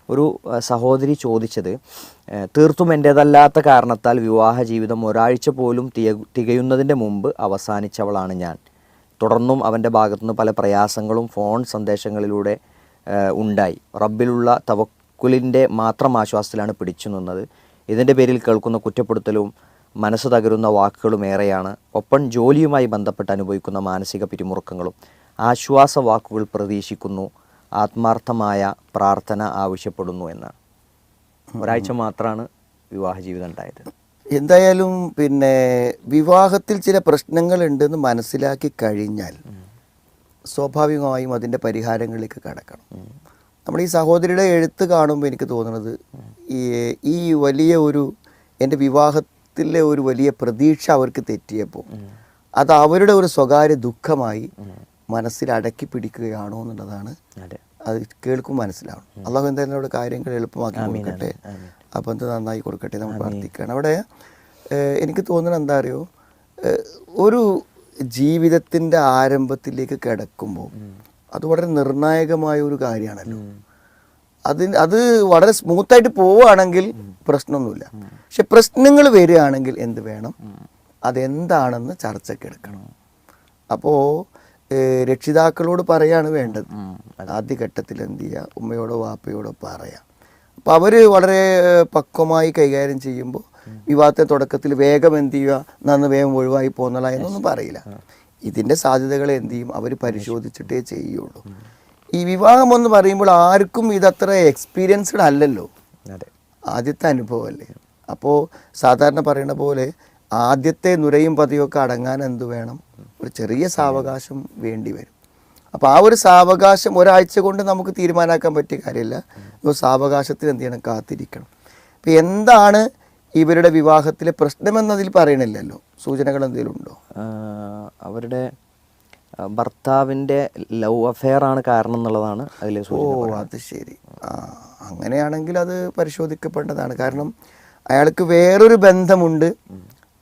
ഒരു സഹോദരി ചോദിച്ചത്, തീർത്തും എൻ്റേതല്ലാത്ത കാരണത്താൽ വിവാഹ ജീവിതം ഒരാഴ്ച പോലും തികയുന്നതിൻ്റെ മുമ്പ് അവസാനിച്ചവളാണ് ഞാൻ. തുടർന്നും അവൻ്റെ ഭാഗത്തുനിന്ന് പല പ്രയാസങ്ങളും ഫോൺ സന്ദേശങ്ങളിലൂടെ ഉണ്ടായി. റബ്ബിലുള്ള തവക്കുലിൻ്റെ മാത്രം ആശ്വാസത്തിലാണ് പിടിച്ചു നിന്നത്. ഇതിൻ്റെ പേരിൽ കേൾക്കുന്ന കുറ്റപ്പെടുത്തലും മനസ്സ് തകരുന്ന വാക്കുകളും ഏറെയാണ്. ഒപ്പം ജോലിയുമായി ബന്ധപ്പെട്ട് അനുഭവിക്കുന്ന മാനസിക പിരിമുറുക്കങ്ങളും. ആശ്വാസ വാക്കുകൾ പ്രതീക്ഷിക്കുന്നു, ആത്മാർത്ഥമായ പ്രാർത്ഥന ആവശ്യപ്പെടുന്നു എന്നാണ്. ഒരാഴ്ച മാത്രമാണ് വിവാഹ ജീവിതം ഉണ്ടായത്. എന്തായാലും വിവാഹത്തിൽ ചില പ്രശ്നങ്ങളുണ്ടെന്ന് മനസ്സിലാക്കി കഴിഞ്ഞാൽ സ്വാഭാവികമായും അതിൻ്റെ പരിഹാരങ്ങളിലേക്ക് കടക്കണം. നമ്മൾ ഈ സഹോദരിയുടെ എഴുത്ത് കാണുമ്പോൾ എനിക്ക് തോന്നുന്നത് ഈ വലിയ എൻ്റെ വിവാഹത്തിലെ ഒരു വലിയ പ്രതീക്ഷ അവർക്ക് തെറ്റിയപ്പോൾ അത് അവരുടെ ഒരു സ്വകാര്യ ദുഃഖമായി മനസ്സിൽ അടക്കി പിടിക്കുകയാണോ എന്നുള്ളതാണ്. അത് കേൾക്കും മനസ്സിലാവണം. അള്ളാഹു എന്തായാലും അവിടെ കാര്യങ്ങൾ എളുപ്പമാക്കി കൊടുക്കട്ടെ, അപ്പം അത് നന്നായി കൊടുക്കട്ടെ നമ്മൾ പ്രാർത്ഥിക്കുകയാണ്. അവിടെ എനിക്ക് തോന്നുന്നത് എന്താ അറിയോ, ഒരു ജീവിതത്തിൻ്റെ ആരംഭത്തിലേക്ക് കിടക്കുമ്പോൾ അത് വളരെ നിർണായകമായ ഒരു കാര്യമാണല്ലോ. അത് വളരെ സ്മൂത്തായിട്ട് പോവുകയാണെങ്കിൽ പ്രശ്നമൊന്നുമില്ല. പക്ഷെ പ്രശ്നങ്ങൾ വരികയാണെങ്കിൽ എന്ത് വേണം, അതെന്താണെന്ന് ചർച്ചയ്ക്കെടുക്കണം. അപ്പോൾ രക്ഷിതാക്കളോട് പറയാണ് വേണ്ടത്. ആദ്യഘട്ടത്തിൽ എന്ത് ചെയ്യുക, ഉമ്മയോടോ വാപ്പയോടോ പറയാം. അപ്പോൾ അവർ വളരെ പക്വമായി കൈകാര്യം ചെയ്യുമ്പോൾ വിവാഹത്തെ തുടക്കത്തിൽ വേഗം എന്ത് ചെയ്യുക, നന്ന് വേഗം ഒഴിവായി പോന്നല എന്നൊന്നും പറയില്ല. ഇതിൻ്റെ സാധ്യതകൾ എന്ത് ചെയ്യും, അവർ പരിശോധിച്ചിട്ടേ ചെയ്യുള്ളൂ. ഈ വിവാഹം എന്ന് പറയുമ്പോൾ ആർക്കും ഇതത്ര എക്സ്പീരിയൻസ്ഡ് അല്ലല്ലോ, ആദ്യത്തെ അനുഭവമല്ലേ. അപ്പോൾ സാധാരണ പറയുന്ന പോലെ ആദ്യത്തെ നുരയും പതിയൊക്കെ അടങ്ങാൻ എന്ത് വേണം, ഒരു ചെറിയ സാവകാശം വേണ്ടി വരും. അപ്പോൾ ആ ഒരു സാവകാശം ഒരാഴ്ച കൊണ്ട് നമുക്ക് തീരുമാനമാക്കാൻ പറ്റിയ കാര്യമില്ല. ഒരു സാവകാശത്തിൽ എന്ത് ചെയ്യണം, കാത്തിരിക്കണം. അപ്പോൾ എന്താണ് ഇവരുടെ വിവാഹത്തിലെ പ്രശ്നമെന്നതിൽ പറയണില്ലല്ലോ, സൂചനകൾ എന്തെങ്കിലും ഉണ്ടോ? അവരുടെ ഭർത്താവിൻ്റെ ലവ് അഫെയർ ആണ് കാരണം എന്നുള്ളതാണ് അതിൽ. അത് ശരി. അങ്ങനെയാണെങ്കിൽ അത് പരിശോധിക്കപ്പെടേണ്ടതാണ്. കാരണം അയാൾക്ക് വേറൊരു ബന്ധമുണ്ട്,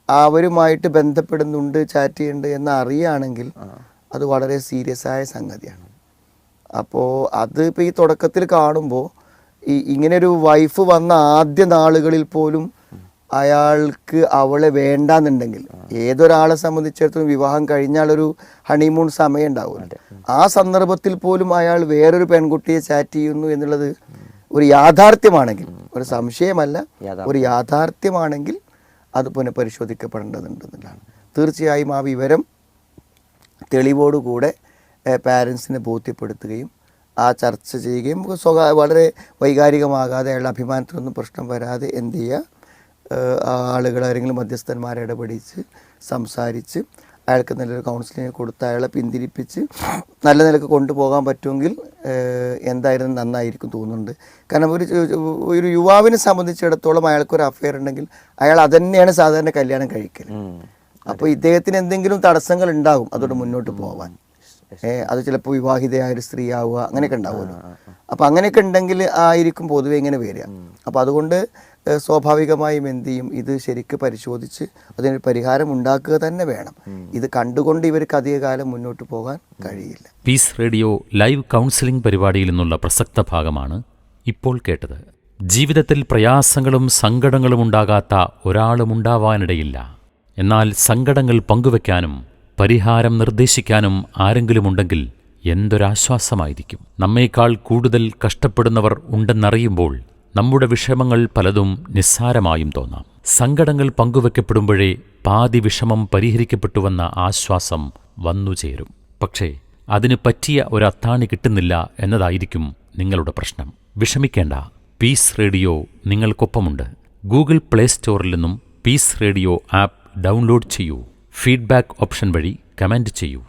അവരുമായിട്ട് ബന്ധപ്പെടുന്നുണ്ട്, ചാറ്റ് ചെയ്യുന്നുണ്ട് എന്ന് അറിയുകയാണെങ്കിൽ അത് വളരെ സീരിയസ് ആയ സംഗതിയാണ്. അപ്പോൾ അത് ഇപ്പോൾ ഈ തുടക്കത്തിൽ കാണുമ്പോൾ ഇങ്ങനൊരു വൈഫ് വന്ന ആദ്യ നാളുകളിൽ പോലും അയാൾക്ക് അവളെ വേണ്ടാന്നുണ്ടെങ്കിൽ, ഏതൊരാളെ സംബന്ധിച്ചിടത്തോളം വിവാഹം കഴിഞ്ഞാലൊരു ഹണിമൂൺ സമയം ഉണ്ടാവുമല്ലോ, ആ സന്ദർഭത്തിൽ പോലും അയാൾ വേറൊരു പെൺകുട്ടിയെ ചാറ്റ് ചെയ്യുന്നു എന്നുള്ളത് ഒരു യാഥാർത്ഥ്യമാണെങ്കിൽ, ഒരു സംശയമല്ല, ഒരു യാഥാർത്ഥ്യമാണെങ്കിൽ അത് പുനഃപരിശോധിക്കപ്പെടേണ്ടതുണ്ടെന്നുള്ളതാണ്. തീർച്ചയായും ആ വിവരം തെളിവോടുകൂടെ പാരൻസിനെ ബോധ്യപ്പെടുത്തുകയും ആ ചർച്ച ചെയ്യുകയും വളരെ വൈകാരികമാകാതെ അയാളുടെ അഭിമാനത്തിനൊന്നും പ്രശ്നം വരാതെ എന്ത് ചെയ്യുക, ആളുകൾ ആരെങ്കിലും മധ്യസ്ഥന്മാരെ ഇടപെടിച്ച് സംസാരിച്ച് അയാൾക്ക് നല്ലൊരു കൗൺസിലിംഗ് കൊടുത്ത് അയാളെ പിന്തിരിപ്പിച്ച് നല്ല നിലക്ക് കൊണ്ടുപോകാൻ പറ്റുമെങ്കിൽ എന്തായാലും നന്നായിരിക്കും തോന്നുന്നുണ്ട്. കാരണം ഒരു യുവാവിനെ സംബന്ധിച്ചിടത്തോളം അയാൾക്കൊരു അഫെയർ ഉണ്ടെങ്കിൽ അയാൾ അതുതന്നെയാണ് സാധാരണ കല്യാണം കഴിക്കൽ. അപ്പോൾ ഇദ്ദേഹത്തിന് എന്തെങ്കിലും തടസ്സങ്ങൾ ഉണ്ടാകും അതോടെ മുന്നോട്ട് പോകാൻ. അത് ചിലപ്പോൾ വിവാഹിതയായൊരു സ്ത്രീ ആവുക, അങ്ങനെയൊക്കെ ഉണ്ടാവുമല്ലോ. അപ്പോൾ അങ്ങനെയൊക്കെ ഉണ്ടെങ്കിൽ ആയിരിക്കും പൊതുവെ ഇങ്ങനെ വരിക. അപ്പോൾ അതുകൊണ്ട് സ്വാഭാവികമായും എന്ത് ചെയ്യും, ഇത് ശരിക്ക് പരിശോധിച്ച് അതിനൊരു പരിഹാരം ഉണ്ടാക്കുക തന്നെ വേണം. ഇത് കണ്ടുകൊണ്ട് ഇവർക്ക് അധികകാലം മുന്നോട്ട് പോകാൻ കഴിയില്ല. പീസ് റേഡിയോ ലൈവ് കൗൺസിലിംഗ് പരിപാടിയിൽ നിന്നുള്ള പ്രസക്ത ഭാഗമാണ് ഇപ്പോൾ കേട്ടത്. ജീവിതത്തിൽ പ്രയാസങ്ങളും സങ്കടങ്ങളും ഉണ്ടാകാത്ത ഒരാളും ഉണ്ടാവാനിടയില്ല. എന്നാൽ സങ്കടങ്ങൾ പങ്കുവെക്കാനും പരിഹാരം നിർദ്ദേശിക്കാനും ആരെങ്കിലുമുണ്ടെങ്കിൽ എന്തൊരാശ്വാസമായിരിക്കും. നമ്മേക്കാൾ കൂടുതൽ കഷ്ടപ്പെടുന്നവർ ഉണ്ടെന്നറിയുമ്പോൾ നമ്മുടെ വിഷമങ്ങൾ പലതും നിസ്സാരമായും തോന്നാം. സങ്കടങ്ങൾ പങ്കുവെക്കപ്പെടുമ്പോഴേ പാതി വിഷമം പരിഹരിക്കപ്പെട്ടുവെന്ന ആശ്വാസം വന്നുചേരും. പക്ഷേ അതിന് പറ്റിയ ഒരത്താണി കിട്ടുന്നില്ല എന്നതായിരിക്കും നിങ്ങളുടെ പ്രശ്നം. വിഷമിക്കേണ്ട, പീസ് റേഡിയോ നിങ്ങൾക്കൊപ്പമുണ്ട്. ഗൂഗിൾ പ്ലേ സ്റ്റോറിൽ നിന്നും പീസ് റേഡിയോ ആപ്പ് ഡൗൺലോഡ് ചെയ്യൂ. ഫീഡ്ബാക്ക് ഓപ്ഷൻ വഴി കമന്റ് ചെയ്യൂ.